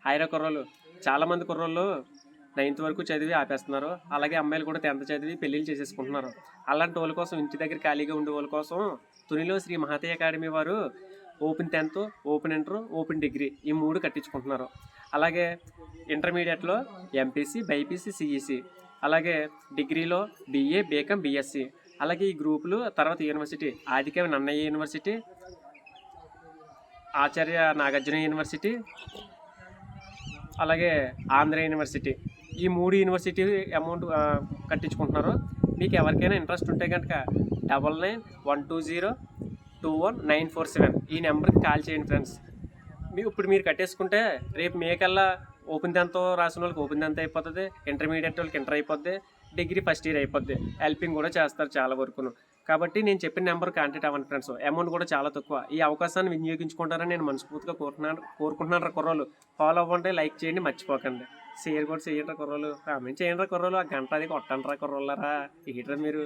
హాయిరా కుర్రోళ్ళు. చాలామంది కుర్రోళ్ళు నైన్త్ వరకు చదివి ఆపేస్తున్నారు. అలాగే అమ్మాయిలు కూడా 10th చదివి పెళ్ళిళ్ళు చేసేసుకుంటున్నారు. అలాంటి వాళ్ళ కోసం, ఇంటి దగ్గర ఖాళీగా ఉండే వాళ్ళ కోసం తునిలో శ్రీ మహతి అకాడమీ వారు open 10th, open inter, open degree ఈ 3 కట్టించుకుంటున్నారు. అలాగే ఇంటర్మీడియట్లో ఎంపీసీ, బైపీసీ, సిఈసి, అలాగే డిగ్రీలో బీఏ, బీకామ్, బీఎస్సీ, అలాగే ఈ గ్రూపులు తర్వాత యూనివర్సిటీ ఆదికవి నన్నయ్య యూనివర్సిటీ, ఆచార్య నాగార్జున యూనివర్సిటీ, అలాగే ఆంధ్ర యూనివర్సిటీ ఈ 3 యూనివర్సిటీ అమౌంట్ కట్టించుకుంటున్నారు. మీకు ఎవరికైనా ఇంట్రెస్ట్ ఉంటే కనుక 9912021947 ఈ నెంబర్కి కాల్ చేయండి ఫ్రెండ్స్. ఇప్పుడు మీరు కట్టేసుకుంటే రేపు మే కల్లా ఓపెన్ 10th రాసిన వాళ్ళకి ఓపెన్ 10th అయిపోతుంది, ఇంటర్మీడియట్ వాళ్ళకి ఇంటర్ అయిపోద్ది, డిగ్రీ ఫస్ట్ ఇయర్ అయిపోద్ది, హెల్పింగ్ కూడా చేస్తారు చాలా వరకును. కాబట్టి నేను చెప్పిన నెంబర్ కాంటాక్ట్ అవ్వండి ఫ్రెండ్స్. అమౌంట్ కూడా చాలా తక్కువ. ఈ అవకాశాన్ని వినియోగించుకుంటారని నేను మనస్ఫూర్తిగా కోరుకుంటున్నాను కుర్రోళ్ళు. ఫాలో అవ్వండి, లైక్ చేయండి, మర్చిపోకండి. షేర్ కూడా చేయండి కుర్రోళ్ళు, కామెంట్ చేయండి కుర్రోళ్ళు. ఆ గంట అది కొట్టండి కుర్రోళ్ళరా. ఏంట్రా మీరు.